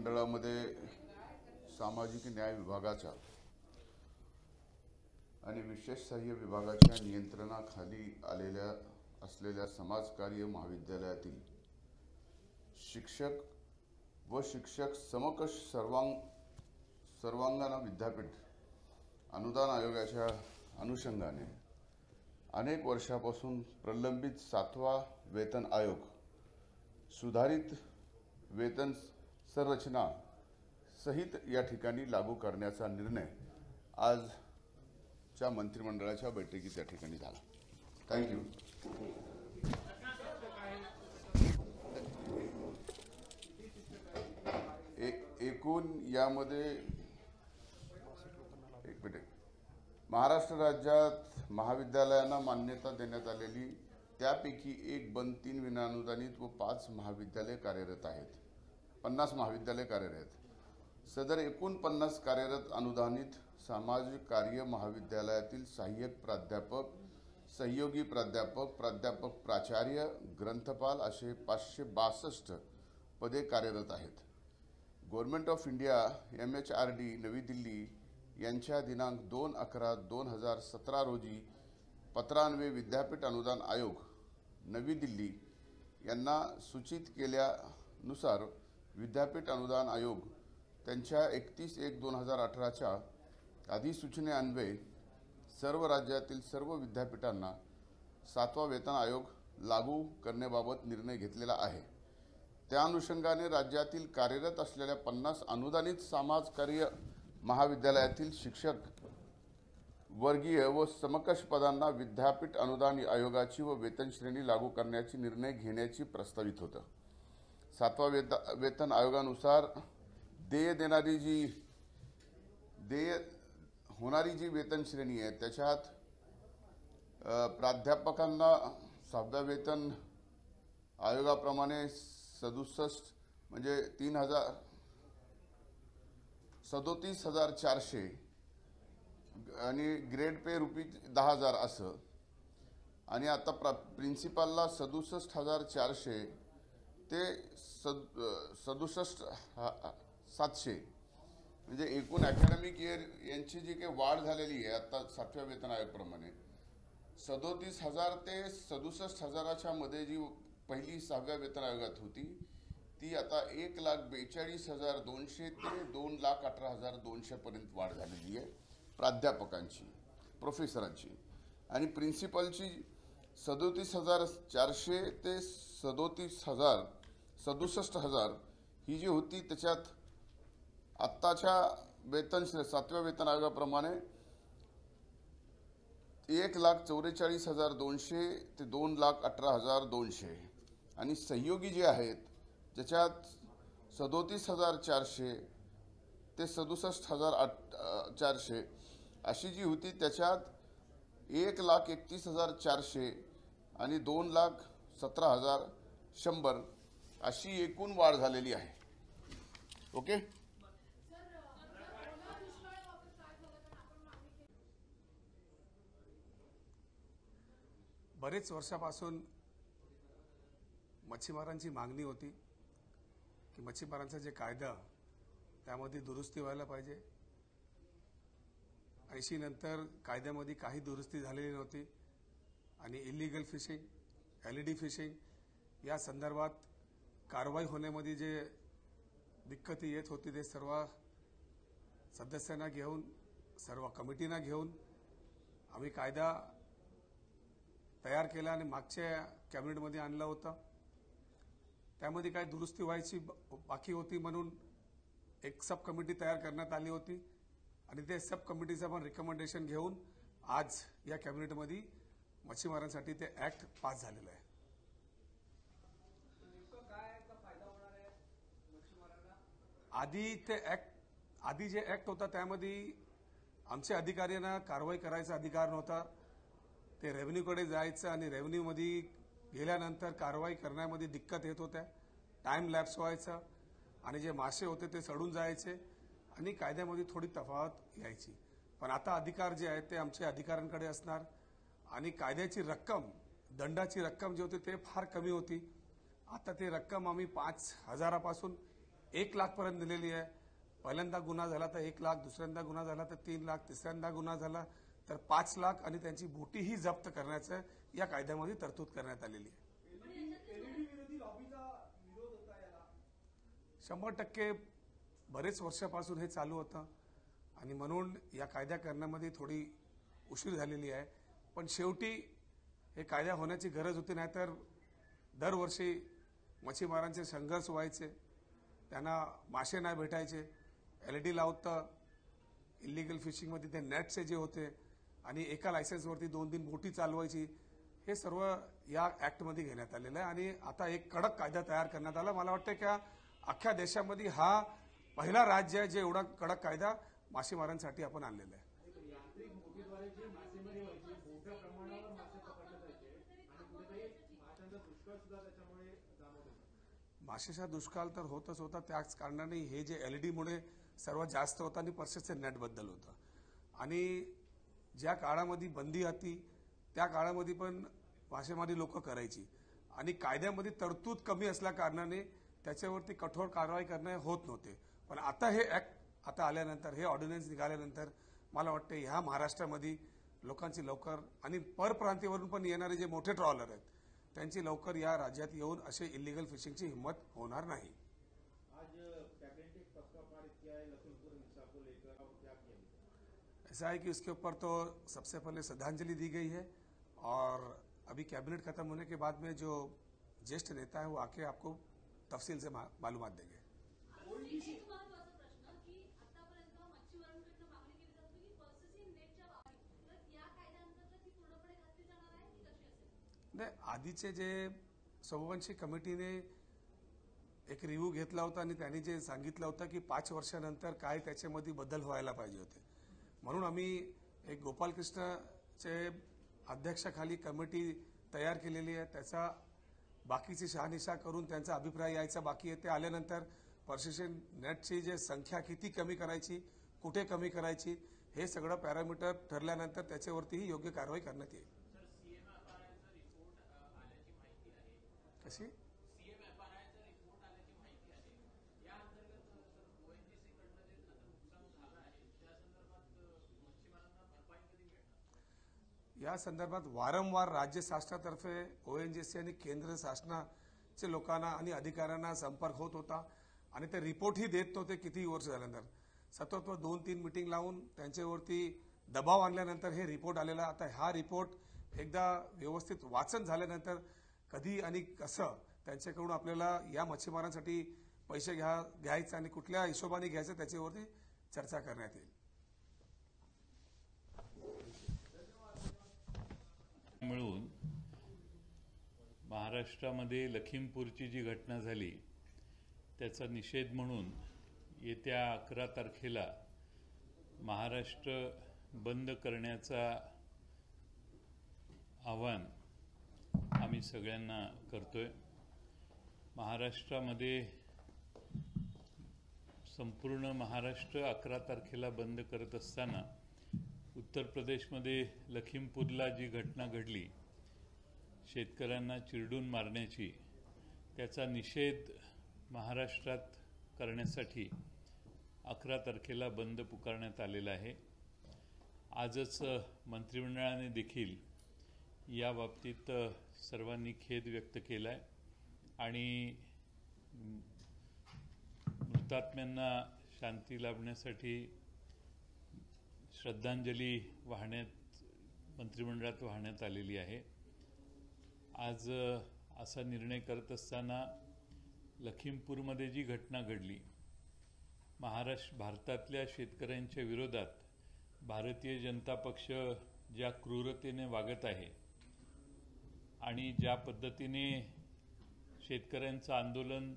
मंत्रिमंडळामध्ये सामाजिक न्याय विभागाच्या आणि विशेष सहाय्य विभागाच्या नियंत्रणाखाली असलेल्या समाजकार्य महाविद्यालयातील शिक्षक व शिक्षक समकक्ष सर्वांगीण विद्यापीठ अनुदान आयोगाच्या अनुषंगाने अनेक वर्षापासून प्रलंबित 7वा वेतन आयोग सुधारित वेतन संरचना सहित या ठिकाणी लागू करण्याचा निर्णय आजच्या मंत्रिमंडळाच्या बैठकीत या ठिकाणी झाला। थँक्यू। एकूण यामध्ये एक मिनिट महाराष्ट्र राज्यात महाविद्यालयांना मान्यता देण्यात आलेली त्यापैकी एक बंद 3 विनाअनुदानित व 5 महाविद्यालय कार्यरत आहेत। 50 महाविद्यालय कार्यरत आहेत। सदर एकूण 50 कार्यरत अनुदानित सामाजिक कार्य महाविद्यालयातील सहाय्यक प्राध्यापक, सहयोगी प्राध्यापक, प्राध्यापक प्राचार्य, ग्रंथपाल असे 562 पदे कार्यरत आहेत। गव्हर्नमेंट ऑफ इंडिया MHRD नवी दिल्ली यांच्या दिनांक 2/11/2017 रोजी पत्रान्वये विद्यापीठ अनुदान आयोग नवी दिल्ली यांना सूचित केल्यानुसार विद्यापीठ अनुदान आयोग त्यांच्या 31/1/2018च्या अधिसूचनेअन्वये सर्व राज्यातील सर्व विद्यापीठांना 7वा वेतन आयोग लागू करण्याबाबत निर्णय घेतलेला आहे। त्या अनुषंगाने राज्यातील कार्यरत असलेल्या 50 अनुदानित समाजकार्य महाविद्यालयातील शिक्षक वर्गीय व समकक्ष पदांना विद्यापीठ अनुदान आयोगाची व वेतन श्रेणी लागू करण्याची निर्णय घेण्याची प्रस्तावित होतं। 7वा वेतन आयोगानुसार देय होणारी जी वेतन श्रेणी आहे त्याच्यात प्राध्यापकांना 7व्या वेतन आयोगाप्रमाणे 67 म्हणजे 37,400 आणि ग्रेड पे ₹10,000 असं, आणि आता प्रिन्सिपलला 67,400 ते 67,700 म्हणजे एकूण अकॅडमिक इयर यांची जी काही वाढ झालेली आहे आता 7व्या वेतन आयोगाप्रमाणे 37,000 ते 67,000च्या मध्ये जी पहिली 6व्या वेतन आयोगात होती ती आता 1,42,200 ते 2,18,200 पर्यंत वाढ झालेली आहे प्राध्यापकांची, प्रोफेसरांची, आणि प्रिन्सिपलची 37,400 ते 67,000 ही जी होती त्याच्यात आत्ताच्या वेतन 7व्या वेतन आयोगाप्रमाणे 1,44,200 ते 2,18,200, आणि सहयोगी जे आहेत ज्याच्यात 37,400 ते 67,400 अशी जी होती त्याच्यात 1,31,400 आणि 2,17,100 अशी एकूण वाढ झालेली आहे। ओके। बरेच वर्षापासून मच्छीमारांची मागणी होती की मच्छीमारांचा जे कायदा त्यामध्ये दुरुस्ती व्हायला पाहिजे। 80 नंतर कायद्यामध्ये काही दुरुस्ती झालेली नव्हती आणि इलिगल फिशिंग, LED फिशिंग या संदर्भात कारवाई होण्यामध्ये जे दिक्कती येत होती ते सर्व सदस्यांना घेऊन, सर्व कमिटींना घेऊन आम्ही कायदा तयार केला आणि मागच्या कॅबिनेटमध्ये आणला होता। त्यामध्ये काही दुरुस्ती व्हायची बाकी होती म्हणून एक सब कमिटी तयार करण्यात आली होती आणि ते सब कमिटीचं पण रिकमेंडेशन घेऊन आज या कॅबिनेटमध्ये मच्छीमारांसाठी ते ऍक्ट पास झालेलं आहे। आधी जे ऍक्ट होता त्यामध्ये आमच्या अधिकाऱ्यांना कारवाई करायचा अधिकार नव्हता। ते रेव्हेन्यूकडे जायचं आणि रेव्हेन्यूमध्ये गेल्यानंतर कारवाई करण्यामध्ये दिक्कत येत होत्या, टाइम लॅप्स व्हायचा आणि जे मासे होते ते सडून जायचे आणि कायद्यामध्ये थोडी तफावत यायची। पण आता अधिकार जे आहेत ते आमच्या अधिकाऱ्यांकडे असणार आणि कायद्याची रक्कम, दंडाची रक्कम जी होती ते फार कमी होती। आता ते रक्कम आम्ही 5,000 पासून 1 लाखपर्यंत दिलेली आहे. पहिल्यांदा गुन्हा झाला तर 1 लाख, दुसऱ्यांदा गुन्हा झाला तर 3 लाख, तिसऱ्यांदा गुन्हा झाला तर 5 लाख आणि त्यांची बोटीही जप्त करण्याचं या कायद्यामध्ये तरतूद करण्यात आलेली आहे. 100% बरेच वर्षापासून हे चालू होतं आणि म्हणून या कायदा करण्यामध्ये थोडी उशीर झालेली आहे. पण शेवटी हे कायदा होण्याची गरज होती, नाहीतर दरवर्षी मच्छीमारांचे संघर्ष व्हायचे, त्यांना मासे नाही भेटायचे. LED लावतं इलिगल फिशिंगमध्ये ते नेटचे जे होते आणि एका लायसन्सवरती 2-3 बोटी चालवायची, हे सर्व या ऍक्टमध्ये घेण्यात आलेलं आहे. आणि आता एक कडक कायदा तयार करण्यात आला. मला वाटतं की अख्ख्या देशामध्ये हा पहिला राज्य आहे जे एवढा कडक कायदा मासेमारांसाठी आपण आणलेला आहे. माशाचा दुष्काळ तर होतच होता, त्याच कारणाने हे जे LED मुळे सर्वात जास्त होतं आणि पर्सेसचे नेट बद्दल होतं. आणि ज्या काळामध्ये बंदी होती त्या काळामध्ये पण मासेमारी लोक करायची आणि कायद्यामध्ये तरतूद कमी असल्या कारणाने त्याच्यावरती कठोर कारवाई करणे होत नव्हते. पण आता हे ऍक्ट आता आल्यानंतर, हे ऑर्डिनन्स निघाल्यानंतर मला वाटतं ह्या महाराष्ट्रामध्ये लोकांची लवकर आणि परप्रांतीवरून पण येणारे जे मोठे ट्रॉलर आहेत त्यांची लवकर या राज्यात येऊन असे इलिगल फिशिंगची हिम्मत होणार नाही. ऐसा है कि उसके ऊपर तो सबसे पहले श्रद्धांजलि दी गई है और अभी कैबिनेट खत्म होने के बाद में जो ज्येष्ठ नेता है वो आके आपको तफसील से मालूमात देंगे. एक महत्त्वाचा प्रश्न की आतापर्यंत मच्छीमारांकडून मागणी केली जात होती की पर्सेसिंग नेटच्या बाबतीत, तर या कायद्याअंतर्गत ती पूर्णपणे घातली जाणार आहे की कशी असेल? नाही, आधीचे जे सोमवंशी कमिटीने एक रिव्ह्यू घेतला होता आणि त्यांनी जे सांगितलं होतं की 5 वर्षानंतर काय त्याच्यामध्ये बदल व्हायला पाहिजे होते, म्हणून आम्ही एक गोपालकृष्णचे अध्यक्षाखाली कमिटी तयार केलेली आहे. त्याचा बाकीची शहानिशा करून त्यांचा अभिप्राय यायचा बाकी आहे. ते आल्यानंतर पर्सेशन नेटची जे संख्या किती कमी करायची, कुठे कमी करायची, हे सगळं पॅरामीटर ठरल्यानंतर त्याच्यावरतीही योग्य कारवाई करण्यात येईल. कशी या संदर्भात वारंवार राज्य शासनातर्फे ONGC आणि केंद्र शासनाचे लोकांना आणि अधिकाऱ्यांना संपर्क होत होता आणि ते रिपोर्टही देत नव्हते. किती वर्ष झाल्यानंतर सतत 2-3 मीटिंग लावून त्यांच्यावरती दबाव आणल्यानंतर हे रिपोर्ट आलेला. आता हा रिपोर्ट एकदा व्यवस्थित वाचन झाल्यानंतर कधी आणि कसं त्यांच्याकडून आपल्याला या मच्छीमारांसाठी पैसे घ्यायचे आणि कुठल्या हिशोबाने घ्यायचं त्याच्यावरती चर्चा करण्यात येईल. मिळून महाराष्ट्रामध्ये लखीमपूरची जी घटना झाली त्याचा निषेध म्हणून येत्या 11 तारखेला महाराष्ट्र बंद करण्याचा आवाहन आम्ही सगळ्यांना करतोय. महाराष्ट्रामध्ये संपूर्ण महाराष्ट्र 11 तारखेला बंद करत असताना उत्तर प्रदेशमध्ये लखीमपूरला जी घटना घडली शेतकऱ्यांना चिरडून मारण्याची, त्याचा निषेध महाराष्ट्रात करण्यासाठी 11 तारखेला बंद पुकारण्यात आलेला आहे. आजच मंत्रिमंडळाने देखील या बाबतीत सर्वांनी खेद व्यक्त केला आहे आणि मृतात्म्यांना शांती लाभण्यासाठी श्रद्धांजली मंत्रिमंडळात वाहण्यात आलेली आहे. आज असा निर्णय करत असताना लखीमपूरमध्ये जी घटना घडली, भारतातल्या शेतकऱ्यांच्या विरोधात भारतीय जनता पक्ष ज्या क्रूरतेने वागत आहे आणि ज्या पद्धतीने शेतकऱ्यांचं आंदोलन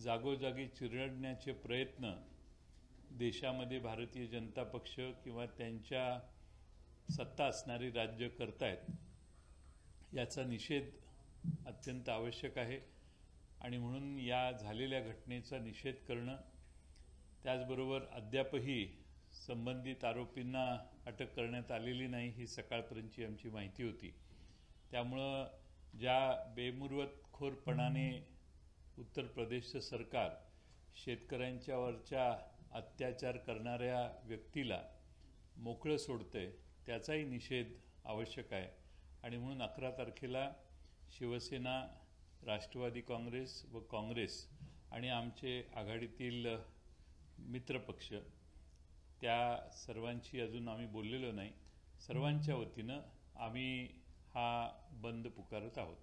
जागोजागी चिरडण्याचे प्रयत्न देशामध्ये भारतीय जनता पक्ष किंवा त्यांच्या सत्ता असणारी राज्य करतायत, याचा निषेध अत्यंत आवश्यक आहे. आणि म्हणून या झालेल्या घटनेचा निषेध करणं, त्याचबरोबर अद्यापही संबंधित आरोपींना अटक करण्यात आलेली नाही ही सकाळपर्यंतची आमची माहिती होती. त्यामुळं ज्या बेमुरवतखोरपणाने उत्तर प्रदेशचं सरकार शेतकऱ्यांच्यावरच्या अत्याचार करणाऱ्या व्यक्तीला मोकळं सोडतंय त्याचाही निषेध आवश्यक आहे. आणि म्हणून 11 तारखेला शिवसेना, राष्ट्रवादी काँग्रेस व काँग्रेस आणि आमचे आघाडीतील मित्रपक्ष त्या सर्वांशी अजून आम्ही बोललेलो नाही. सर्वांच्या वतीनं आम्ही हा बंद पुकारत आहोत.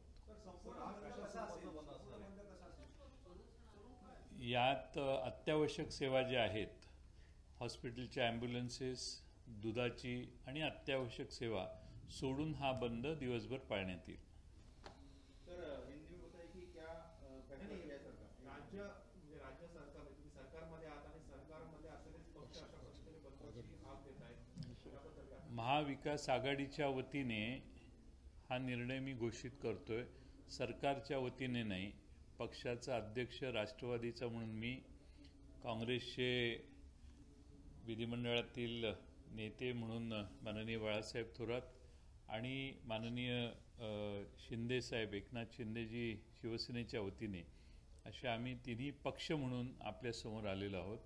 यात अत्यावश्यक सेवा ज्या आहेत, हॉस्पिटलच्या ॲम्ब्युलन्सेस, दुधाची आणि अत्यावश्यक सेवा सोडून हा बंद दिवसभर पाळण्यात येईल. राज्य सरकार तुम्ही सरकारमध्ये आहात आणि सरकारमध्ये असलेलेच पक्ष अशा पद्धतीने बंदची हाक देत आहेत. महाविकास आघाडीच्या वतीने हा निर्णय मी घोषित करतोय, सरकारच्या वतीने नाही. पक्षाचा अध्यक्ष राष्ट्रवादीचा म्हणून मी, काँग्रेसचे विधिमंडळातील नेते म्हणून माननीय बाळासाहेब थोरात आणि माननीय शिंदेसाहेब, एकनाथ शिंदेजी शिवसेनेच्या वतीने, असे आम्ही तिन्ही पक्ष म्हणून आपल्यासमोर आलेलो आहोत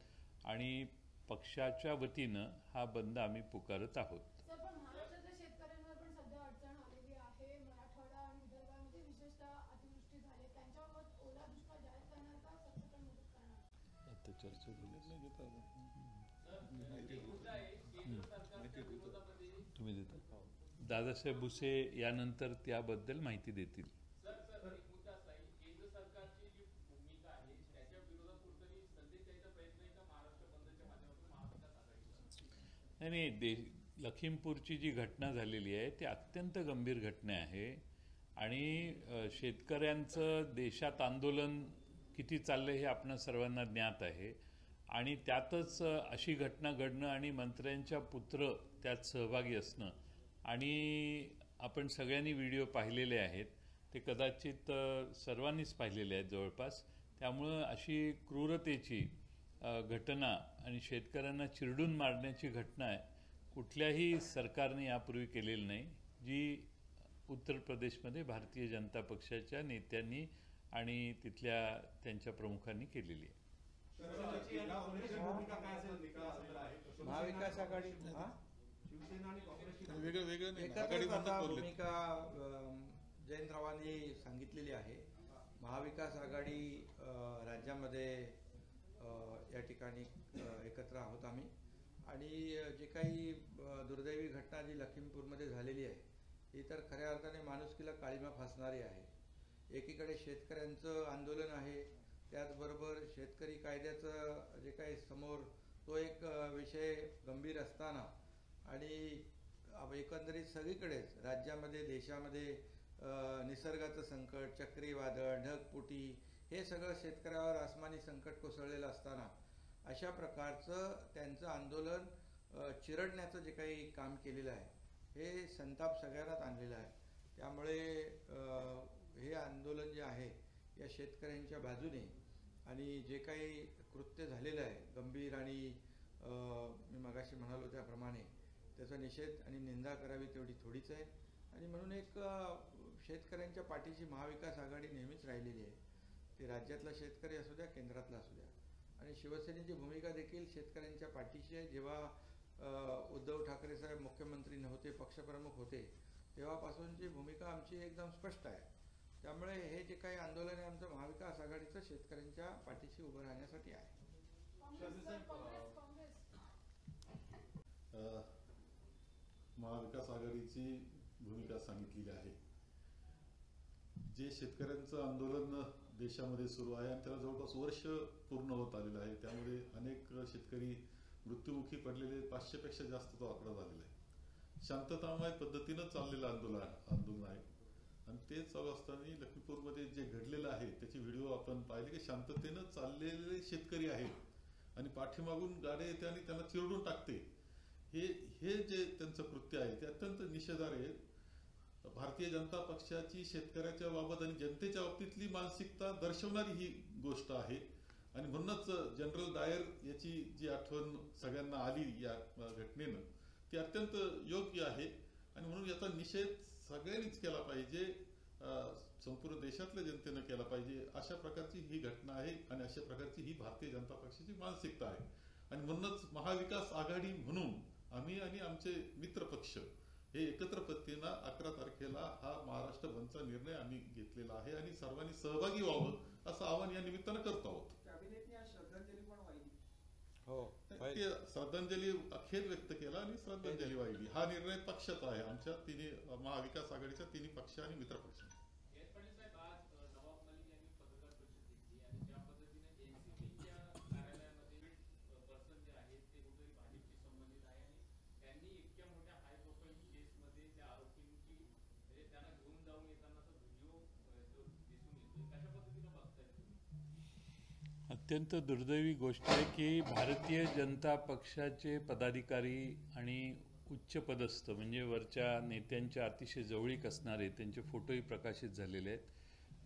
आणि पक्षाच्या वतीनं हा बंद आम्ही पुकारत आहोत. सर, पण महाराष्ट्रातल्या शेतकऱ्यांवर पण सध्या अडचण आलेली आहे. मराठवाडा आणि विदर्भामध्ये विशेषतः अतिवृष्टी झाली, त्यांच्यावर ओला दुष्काळ जाहीर करणार का सरसकट मदत करणार? आता चर्चा तुम्ही देता. दादासाहेब भुसे यानंतर त्याबद्दल माहिती देतील. नाही, लखीमपूरची जी घटना झालेली आहे ती अत्यंत गंभीर घटना आहे आणि शेतकऱ्यांचं देशात आंदोलन किती चाललं हे आपणा सर्वांना ज्ञात आहे. आणि त्यातच अशी घटना घडणं आणि मंत्र्यांच्या पुत्र त्यात सहभागी असणं, आणि आपण सगळ्यांनी व्हिडिओ पाहिलेले आहेत, ते कदाचित सर्वांनीच पाहिलेले आहेत जवळपास. त्यामुळं अशी क्रूरतेची घटना आणि शेतकऱ्यांना चिरडून मारण्याची घटना आहे कुठल्याही सरकारने यापूर्वी केलेली नाही, जी उत्तर प्रदेशमध्ये भारतीय जनता पक्षाच्या नेत्यांनी आणि तिथल्या त्यांच्या प्रमुखांनी केलेली आहे. महाविकास आघाडी शिवसेना आणि एकत्र भूमिका जयंतरावांनी सांगितलेली आहे. महाविकास आघाडी राज्यामध्ये या ठिकाणी एकत्र आहोत आम्ही. आणि जे काही दुर्दैवी घटना जी लखीमपूरमध्ये झालेली आहे ही तर खऱ्या अर्थाने माणुसकीला काळिमा फासणारी आहे. एकीकडे शेतकऱ्यांचं आंदोलन आहे, त्याचबरोबर शेतकरी कायद्याचं जे काही समोर तो एक विषय गंभीर असताना आणि एकंदरीत सगळीकडेच राज्यामध्ये, देशामध्ये निसर्गाचं संकट, चक्रीवादळ, ढगफुटी, हे सगळं शेतकऱ्यावर आसमानी संकट कोसळलेलं असताना अशा प्रकारचं त्यांचं आंदोलन चिरडण्याचं जे काही काम केलेलं आहे हे संताप सगळ्यांनाच आणलेलं आहे. त्यामुळे हे आंदोलन जे आहे या शेतकऱ्यांच्या बाजूने आणि जे काही कृत्य झालेलं आहे गंभीर आणि मी मगाशी म्हणालो त्याप्रमाणे त्याचा निषेध आणि निंदा करावी तेवढी थोडीच आहे. आणि म्हणून एक शेतकऱ्यांच्या पाठीशी महाविकास आघाडी नेहमीच राहिलेली आहे. ते राज्यातला शेतकरी असू द्या, केंद्रातला असू द्या. आणि शिवसेनेची भूमिका देखील शेतकऱ्यांच्या पाठीशी आहे. जेव्हा उद्धव ठाकरे साहेब मुख्यमंत्री नव्हते, पक्षप्रमुख होते, तेव्हापासूनची भूमिका आमची एकदम स्पष्ट आहे. त्यामुळे हे जे काही आंदोलन आहे आमचं महाविकास आघाडीचं शेतकऱ्यांच्या पाठीशी उभं राहण्यासाठी आहे. महाविकास आघाडीची भूमिका सांगितलेली आहे. जे शेतकऱ्यांचं आंदोलन देशामध्ये सुरू आहे आणि त्याला जवळपास वर्ष पूर्ण होत आलेलं आहे. त्यामुळे अनेक शेतकरी मृत्युमुखी पडलेले, 500 पेक्षा जास्त तो आकडा झालेला आहे. शांततामय पद्धतीनं चाललेलं आंदोलन आहे. आणि ते चालू असताना लखीमपूरमध्ये जे घडलेलं आहे त्याचे व्हिडिओ आपण पाहिले की शांततेनं चाललेले शेतकरी आहेत आणि पाठीमागून गाड्या येते आणि त्यांना चिरडून टाकते. हे जे त्यांचं कृत्य आहे ते अत्यंत निषेधार्ह आहे. भारतीय जनता पक्षाची शेतकऱ्याच्या बाबत आणि जनतेच्या बाबतीतली मानसिकता दर्शवणारी ही गोष्ट आहे. आणि म्हणूनच जनरल डायर याची जी आठवण सगळ्यांना आली या घटनेनं ती अत्यंत योग्य आहे. आणि म्हणून याचा निषेध सगळ्यांनीच केला पाहिजे. संपूर्ण देशातल्या जनतेनं केला पाहिजे, अशा प्रकारची ही घटना आहे आणि अशा प्रकारची ही भारतीय जनता पक्षाची मानसिकता आहे. आणि म्हणूनच महाविकास आघाडी म्हणून आम्ही आणि आमचे मित्र पक्ष हे एकत्र पद्धतीनं 11 तारखेला हा महाराष्ट्र बंदचा निर्णय आम्ही घेतलेला आहे आणि सर्वांनी सहभागी व्हावं असं आवाहन या निमित्तानं करत आहोत. कॅबिनेटने आज श्रद्धांजली पण वाहिली. हो, ते श्रद्धांजली अखेर व्यक्त केला आणि श्रद्धांजली वाहिली. हा निर्णय पक्षाचा आहे, आमच्या तिन्ही महाविकास आघाडीच्या तिन्ही पक्ष आणि मित्र पक्ष. अत्यंत दुर्दैवी गोष्ट आहे की भारतीय जनता पक्षाचे पदाधिकारी आणि उच्च पदस्थ म्हणजे वरच्या नेत्यांच्या अतिशय जवळीक असणारे त्यांचे फोटोही प्रकाशित झालेले आहेत.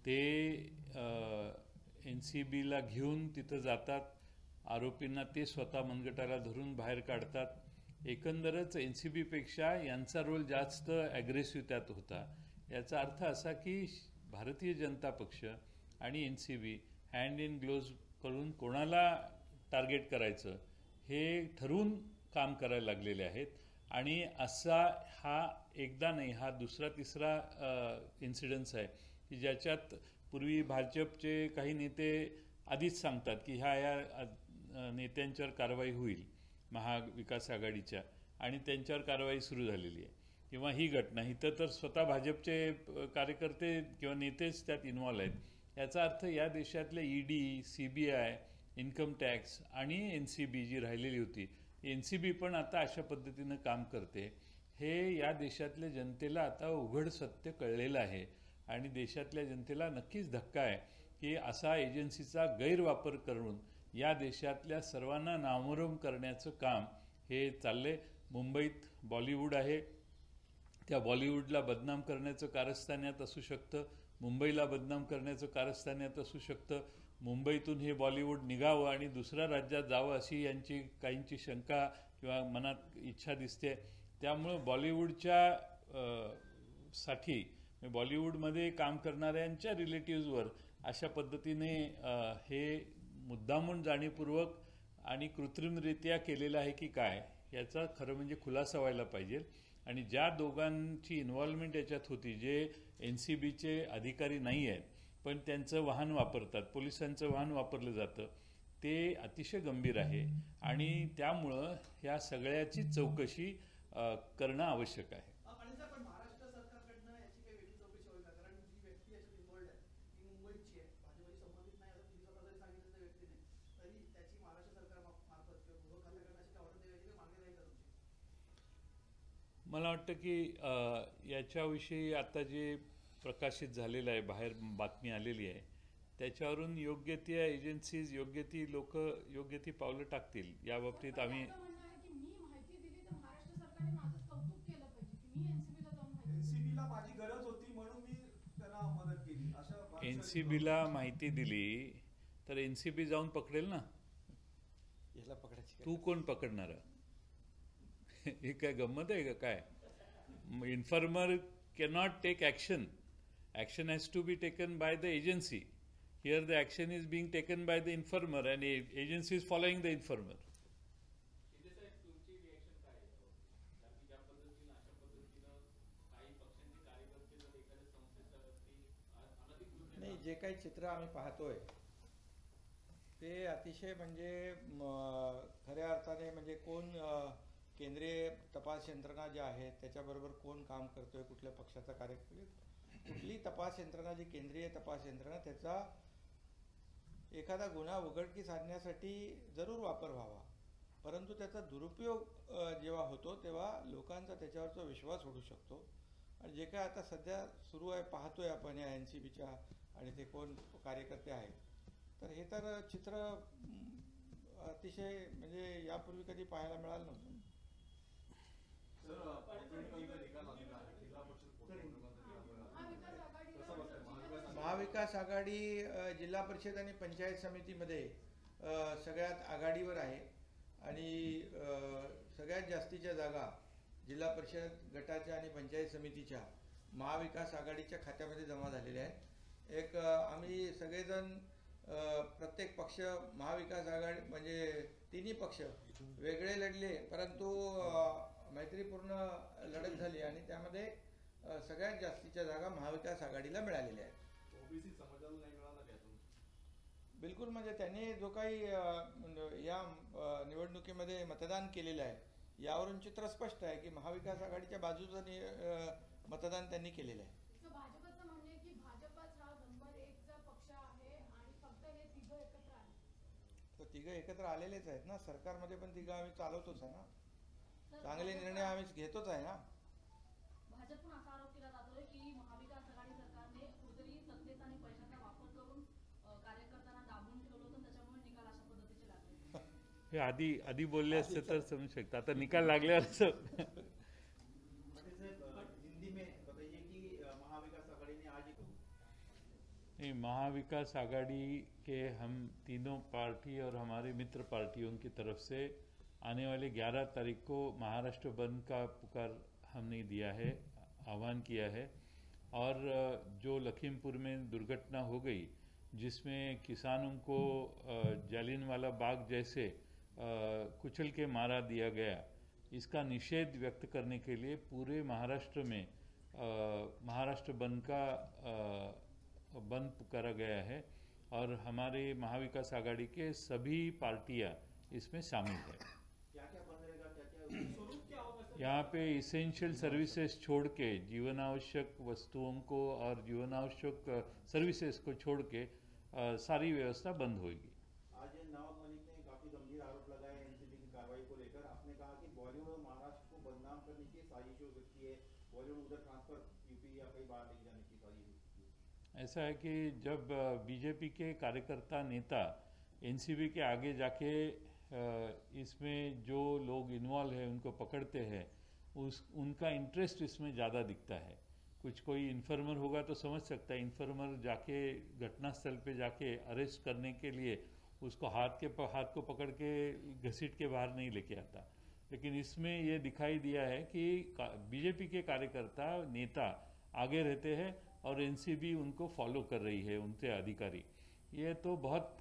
ते NCBला घेऊन तिथं जातात, आरोपींना ते स्वतः मनगटाला धरून बाहेर काढतात. एकंदरच NCBपेक्षा यांचा रोल जास्त ॲग्रेसिव्ह त्यात होता. याचा अर्थ असा की भारतीय जनता पक्ष आणि NCB हँड इन ग्लोव्ज करून कोणाला टार्गेट करायचं हे ठरवून काम करायला लागलेले आहेत. आणि असा हा एकदा नाही, हा दुसरा तिसरा इन्सिडन्स आहे की ज्याच्यात पूर्वी भाजपचे काही नेते आधीच सांगतात की या नेत्यांच्यावर कारवाई होईल महाविकास आघाडीच्या, आणि त्यांच्यावर कारवाई सुरू झालेली आहे. किंवा ही घटना इथं तर स्वतः भाजपचे कार्यकर्ते किंवा नेतेच त्यात इन्व्हॉल्व आहेत. याचा अर्थ या देशातले ED, CBI, इन्कम टॅक्स आणि NCB जी राहिलेली होती, NCB पण आता अशा पद्धतीनं काम करते. हे या देशातल्या जनतेला आता उघड सत्य कळलेलं आहे आणि देशातल्या जनतेला नक्कीच धक्का आहे की असा एजन्सीचा गैरवापर करून या देशातल्या सर्वांना नामोहरम करण्याचं काम हे चाललंय. मुंबईत बॉलिवूड आहे, त्या बॉलिवूडला बदनाम करण्याचं कारस्थान यात असू शकतं, मुंबईला बदनाम करण्याचं कारस्थान यात असू शकतं. मुंबईतून हे बॉलिवूड निघावं आणि दुसऱ्या राज्यात जावं अशी यांची काहींची शंका किंवा मनात इच्छा दिसते. त्यामुळं बॉलिवूडच्या साठी बॉलिवूडमध्ये काम करणाऱ्यांच्या रिलेटिव्हजवर अशा पद्धतीने हे मुद्दामून जाणीवपूर्वक आणि कृत्रिमरित्या केलेलं आहे की काय याचा खरं म्हणजे खुलासा व्हायला पाहिजे. आणि ज्या दोघांची इन्व्हॉल्वमेंट याच्यात होती, जे NCBचे अधिकारी नाही आहेत पण त्यांचं वाहन वापरतात, पोलिसांचं वाहन वापरलं जातं, ते अतिशय गंभीर आहे. आणि त्यामुळं ह्या सगळ्याची चौकशी करणं आवश्यक आहे. आणि सर, पण महाराष्ट्र सरकारकडनं याची काही वेगळी चौकशी होईल का? कारण जी व्यक्ती याच्यात इन्व्हॉल्ड आहे ती मुंबईची आहे, भाजपशी संबंधित नाही असं तुम्ही स्वतः जरी सांगितलं त्या व्यक्तीने, तरी त्याची महाराष्ट्र सरकार मार्फत किंवा गृह खात्याकडनं अशी ऑर्डर देण्याची काही मागणी राहील का तुमची? मला वाटतं की याच्याविषयी आता जे प्रकाशित झालेलं आहे, बाहेर बातमी आलेली आहे, त्याच्यावरून योग्य त्या एजन्सीज, योग्य ती लोक योग्य ती पावलं टाकतील. या बाबतीत आम्ही NCBला माझी गरज होती म्हणून मी त्यांना मदत केली अशा NCBला माहिती दिली तर NCB जाऊन पकडेल ना. याला पकडायची तू कोण पकडणार? हे काय गंमत आहे का काय? Informer cannot take action. Action has to be taken by the agency. Here the action is being taken by the informer and agency is following the informer. नाही, जे काही चित्र आम्ही पाहतोय ते अतिशय म्हणजे खऱ्या अर्थाने म्हणजे कोण केंद्रीय तपास यंत्रणा ज्या आहेत त्याच्याबरोबर कोण काम करतोय, कुठल्या पक्षाचा कार्यकर्ता, कुठली तपास यंत्रणा जी केंद्रीय तपास यंत्रणा त्याचा एखादा गुन्हा उघडकीस आणण्यासाठी जरूर वापर व्हावा, परंतु त्याचा दुरुपयोग जेव्हा होतो तेव्हा लोकांचा त्याच्यावरचा विश्वास उडू शकतो. आणि जे काय आता सध्या सुरू आहे पाहतोय आपण या NCBच्या आणि ते कोण कार्यकर्ते आहेत, तर हे तर चित्र अतिशय म्हणजे यापूर्वी कधी पाहायला मिळालं नव्हतं. महाविकास आघाडी जिल्हा परिषद आणि पंचायत समितीमध्ये सगळ्यात आघाडीवर आहे आणि सगळ्यात जास्तीच्या जागा जिल्हा परिषद गटाच्या आणि पंचायत समितीच्या महाविकास आघाडीच्या खात्यामध्ये जमा झालेले आहेत. एक आम्ही सगळेजण प्रत्येक पक्ष महाविकास आघाडी म्हणजे तिन्ही पक्ष वेगळे लढले, परंतु मैत्रीपूर्ण लढत झाली आणि त्यामध्ये सगळ्यात जास्तीच्या जागा महाविकास आघाडीला मिळालेल्या आहेत. ओबीसी समाजाला नाही मिळाला का यातून? बिलकुल, म्हणजे त्यांनी जो काही या निवडणुकीमध्ये मतदान केलेलं आहे यावरून चित्र स्पष्ट आहे की महाविकास आघाडीच्या बाजूचं मतदान त्यांनी केलेलं आहे. तर भाजपचं म्हणणं आहे की भाजपच हा नंबर 1चा पक्ष आहे आणि फक्त हे तिघं एकत्र आले. तर तिघं एकत्र आलेलेच आहेत ना, सरकारमध्ये पण तिघं आम्ही चालवतोच आहे ना, तर चांगले निर्णय आम्ही घेतोच आहे ना. भाजपकडून असा आरोप केला जातोय की महाविकास आघाडी सरकारने कुठेतरी सत्तेचा आणि पैशाचा वापर करून कार्यकर्त्यांना दाबून ठेवलं होतं, त्याच्यामुळे निकाल अशा पद्धतीचे लागले. हे आधी बोलले असते तर समजू शकतं. आता निकाल लागल्यावर हिंदी में बताइए कि महाविकास आघाड़ी ने आज नहीं, महाविकास आघाड़ी के हम तीनों पार्टी और हमारे मित्र पार्टियों की तरफ से आने वाले 11 तारीख को महाराष्ट्र बंद का पुकार हमने दिया है, आह्वान किया है. और जो लखीमपुर में दुर्घटना हो गई जिसमें किसानों को जालियनवाला बाग जैसे कुचल के मारा दिया गया, इसका निषेध व्यक्त करने के लिए पूरे महाराष्ट्र में महाराष्ट्र बंद का बंद पुकारा गया है और हमारे महाविकास आघाड़ी के सभी पार्टियां इसमें शामिल है. क्या क्या बंद रहेगा, क्या क्या स्वरूप क्या होगा सर? यहाँ पे इसेंशियल सर्विसेज छोड़ के जीवनावश्यक वस्तुओं को और जीवनावश्यक सर्विसेज को छोड़ के सारी व्यवस्था बंद होगी. आज नवाब मलिक ने काफी गंभीर आरोप लगाए एनसीबी की कार्रवाई को लेकर. आपने कहा कि बॉलीवुड और महाराष्ट्र को बदनाम करने की साजिश हो सकती है, बॉलीवुड उधर ट्रांसफर यूपी या कहीं बाहर लेके जाने की साजिश हो सकती है. ऐसा है कि जब बीजेपी के कार्यकर्ता नेता एनसीबी के आगे जाके इसमें जो लोग इन्वॉल्व है उनको पकड़ते हैं, उनका इंटरेस्ट इसमें ज़्यादा दिखता है. कुछ कोई इन्फॉर्मर होगा तो समझ सकता है, इन्फॉर्मर जाके घटनास्थल पे जाके अरेस्ट करने के लिए उसको हाथ को पकड़ के घसीट के बाहर नहीं लेके आता. लेकिन इसमें ये दिखाई दिया है कि बीजेपी के कार्यकर्ता नेता आगे रहते हैं और एनसीबी उनको फॉलो कर रही है, उनके अधिकारी. ये तो बहुत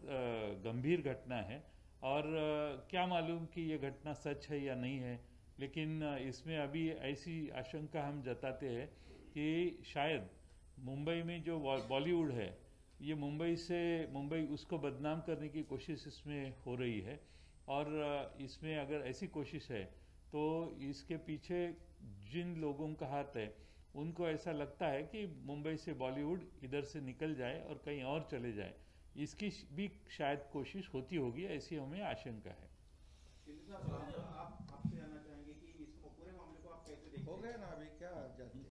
गंभीर घटना है और क्या मालूम कि ये घटना सच है या नहीं है, लेकिन इसमें अभी ऐसी आशंका हम जताते हैं कि शायद मुंबई में जो बॉलीवुड है ये मुंबई उसको बदनाम करने की कोशिश इसमें हो रही है. और इसमें अगर ऐसी कोशिश है तो इसके पीछे जिन लोगों का हाथ है उनको ऐसा लगता है कि मुंबई से बॉलीवुड इधर से निकल जाए और कहीं और चले जाए, इसकी भी शायद कोशिश होती होगी, ऐसी हमें आशंका है. आप आपसे जानना चाहेंगे कि इस पूरे मामले को आप कैसे देखते हैं? हो गया ना, अभी क्या जाते